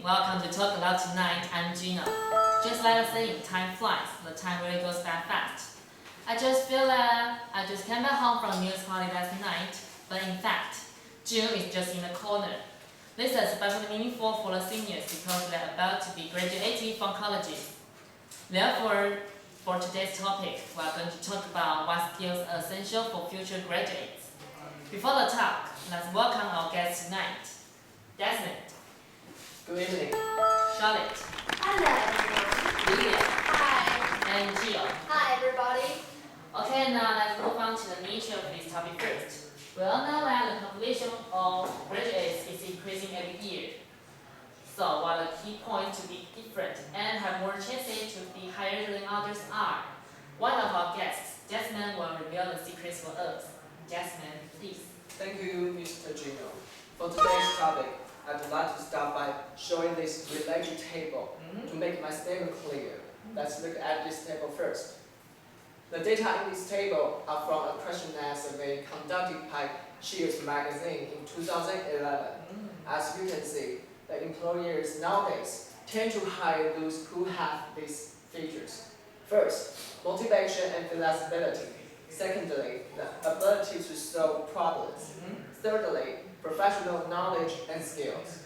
welcome to Talk Aloud tonight. I'm Gina. Just like I saying, time flies. The time really goes by fast. I just feel like I just came back home from New Year's party last night, but in fact, June is just in the corner. This is especially meaningful for the seniors because they're about to be graduating from colleges. Therefore, for today's topic, we are going to talk about what skills are essential for future graduates. Before the talk, let's welcome our guests tonight. Desmond. Good evening. Charlotte. Hello, everyone. Lydia. Hi. And Jill. Hi, everybody. Okay, now let's move on to the nature of this topic first. We all know that the population of graduates is increasing every year. So what are the key points to be different and have more chances to be higher than others are? One of our guests, Desmond, will reveal the secrets for us. Desmond, please. Thank you, Mr. Gino. For today's topic, I would like to start by showing this related table to make my statement clear. Let's look at this table first. The data in this table are from a questionnaire survey conducted by Cheers magazine in 2011. As you can see, the employers nowadays tend to hire those who have these features. First, motivation and flexibility. Secondly, the ability to solve problems. Thirdly, professional knowledge and skills.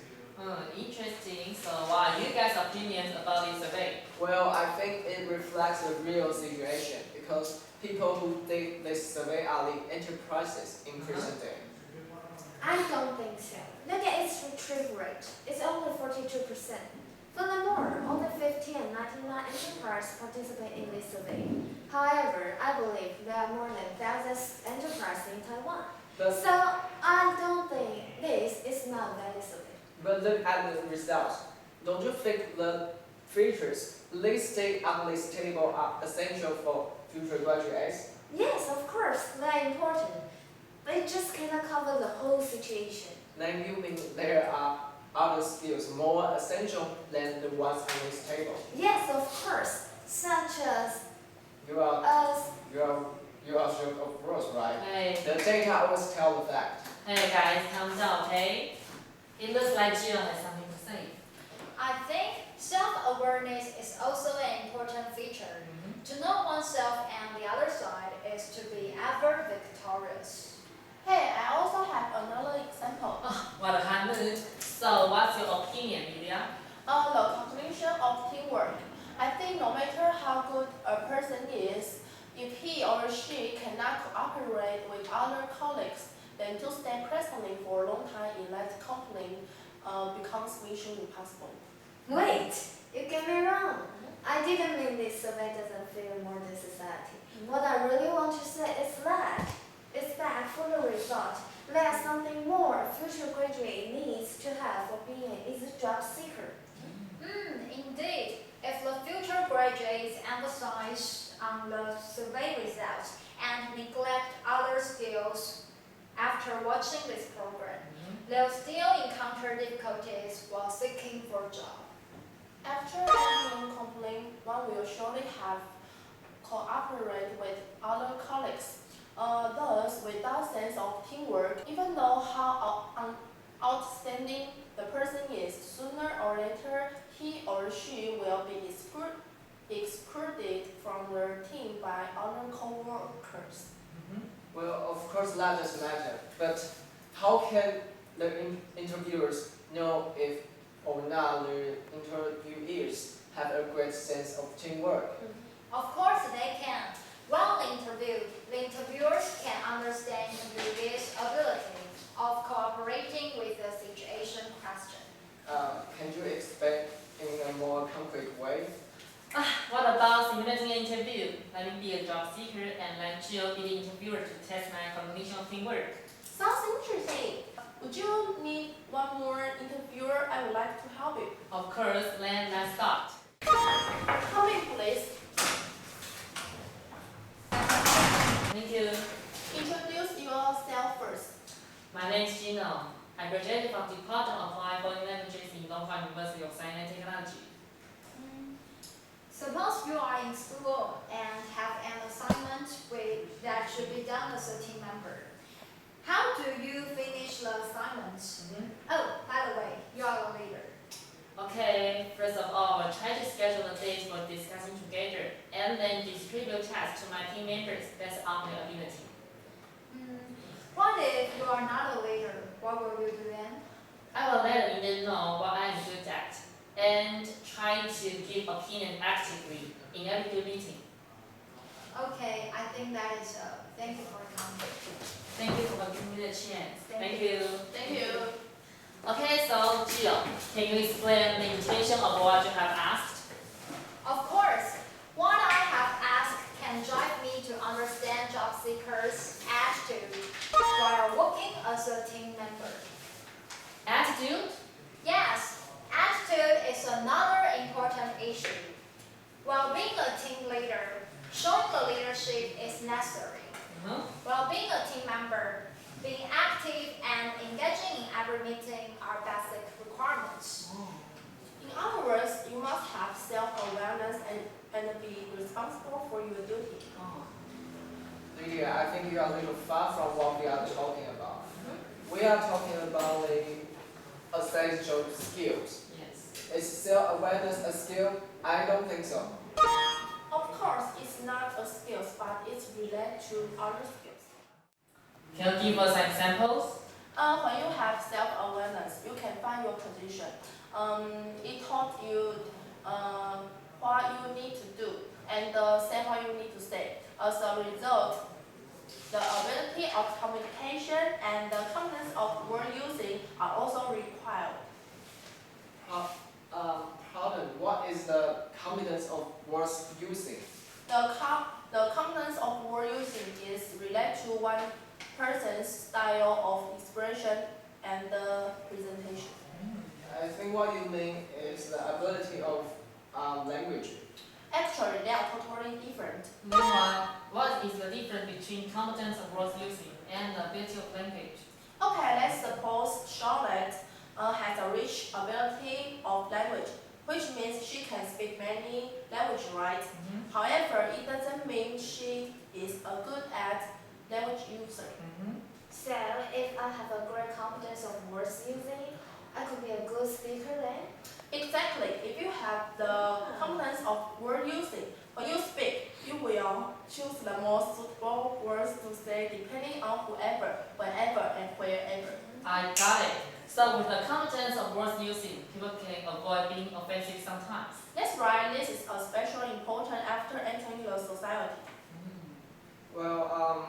Interesting. So what are you guys' opinions about this survey? Well, I think it reflects the real situation because people who take this survey are the enterprises in present day. I don't think so. Look at its retrieval rate. It's only 42%. Furthermore, only 15 99 enterprises participate in this survey. However, I believe there are more than thousands enterprises in Taiwan. So I don't think this is not valid survey. But look at the results. Don't you think the features listed on this table are essential for future graduates? Yes, of course, they're important. But it just cannot cover the whole situation. Then you mean there are other skills more essential than the ones on this table? Yes, of course, such as You are sure of course, right? Hey. The data always tell the fact. Hey guys, calm down, okay? It looks like Jill has something to say. I think self-awareness is also an important feature. To know oneself and the other side is to be ever victorious. Hey, I also have another example. What a hard mood. So what's your opinion, Lydia? The conclusion of teamwork. I think no matter how good a person is, if he or she cannot cooperate with other colleagues, then to stay presently for a long time in that company becomes mission impossible. Wait, you get me wrong. I didn't mean this survey doesn't feel modern society. What I really want to say is that for the result, there's something more a future graduate needs to have for being an easy job seeker. Indeed, if the future graduates emphasize on the survey results and neglect other skills after watching this program, they'll still encounter difficulties while seeking for a job. After entering company, one will surely have cooperate with other colleagues. Thus, without sense of teamwork, even though how outstanding the person is, sooner or later he or she will be excluded from their team by other co-workers. Well, of course that does matter, but how can the interviewers know if or not the interviewees have a great sense of teamwork? Of course they can. While interviewed, the interviewers can understand the interviewee's ability of cooperating with the situation question. Can you explain in a more concrete way? What about simulating an interview? Let me be a job seeker and let Jill be the interviewer to test my cognition of teamwork. Sounds interesting. Would you need one more interviewer? I would like to help you. Of course, then let's start. Come in, please. Thank you. Introduce yourself first. My name is Gino. I graduated from Department of Applied Foreign Languages in Longhua University of Science and Technology. Suppose you are in school and have an assignment that should be done as a team member. How do you finish the assignment? Oh, by the way, you are the leader. Okay, first of all, I'll try to schedule a date for discussing together and then distribute tasks to my team members based on their ability. What if you are not a leader? What will you do then? I will let the leader know what I am good at and try to give opinion actively in every good meeting. Okay, I think that is all. Thank you for coming. Thank you for giving me the chance. Thank you. Thank you. Okay, so Jill, can you explain the intention of what you have asked? Of course, what I have asked can drive me to understand job seekers' attitude while working as a team member. Attitude? Yes, attitude is another important issue. While being a team leader, showing the leadership is necessary. While being a team member, being active and engaging in every meeting are basic requirements. In other words, you must have self-awareness and be responsible for your duty. Lydia, I think you are a little far from what we are talking about. We are talking about the essential skills. Yes. Is self-awareness a skill? I don't think so. Of course, it's not a skill, but it's related to other skills. Can you give us examples? When you have self-awareness, you can find your position. It taught you what you need to do and say what you need to say. As a result, the ability of communication and the competence of word using are also required. Pardon, what is the competence of words using? The competence of word using is related to one person's style of expression and the presentation. I think what you mean is the ability of language. Actually, they are totally different. Meanwhile, what is the difference between competence of words using and the ability of language? Okay, let's suppose Charlotte has a rich ability of language, which means she can speak many languages, right? However, it doesn't mean she is a good at language user. So, if I have a great competence of words using, I could be a good speaker then? Exactly. If you have the competence of word using, when you speak, you will choose the most suitable words to say depending on whoever, whenever, and wherever. I got it. So with the competence of words using, people can avoid being offensive sometimes. That's right. This is especially important after entering the society. Well,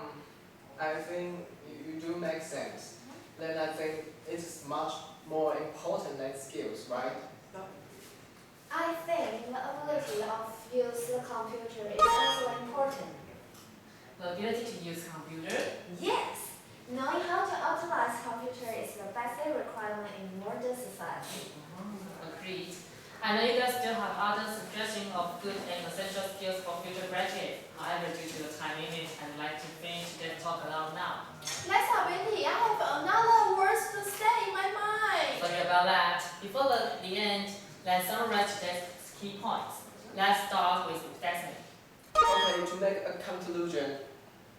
I think you do make sense. Then I think it's much more important than skills, right? I think the ability of use the computer is also important. The ability to use computer. Yes! Knowing how to utilize computer is the basic requirement in modern society. Agreed. I know you guys still have other suggestions of good and essential skills for future graduates. However, due to the time limit, I'd like to finish this talk aloud now. Let's have it. I have another words to say in my mind. Sorry about that. Before the end, let's summarize today's key points. Let's start with Desmond. Okay, to make a conclusion,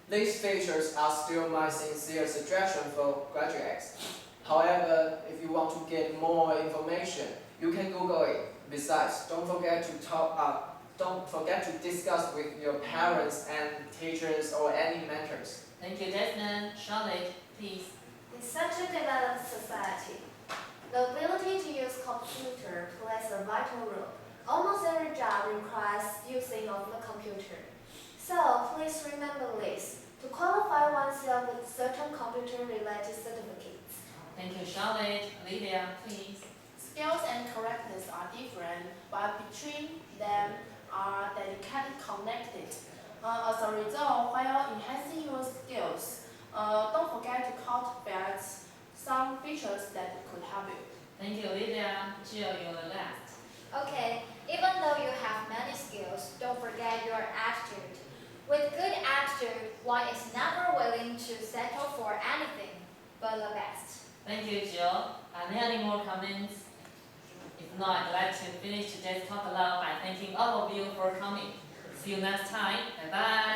these features are still my sincere suggestion for graduates. However, if you want to get more information, you can Google it. Besides, don't forget to discuss with your parents and teachers or any mentors. Thank you, Desmond. Charlotte, please. In such a developed society, the ability to use computer plays a vital role. Almost every job requires using of the computer. So please remember this, to qualify oneself with certain computer-related certificates. Thank you, Charlotte. Lydia, please. Skills and correctness are different, but between them are delicately connected. As a result, while enhancing your skills, don't forget to cultivate some features that could help you. Thank you, Lydia. Jill, you're the last. Okay, even though you have many skills, don't forget your attitude. With good attitude, one is never willing to settle for anything but the best. Thank you, Jill. Are there any more comments? If not, I'd like to finish today's talk aloud by thanking all of you for coming. See you next time. Bye-bye.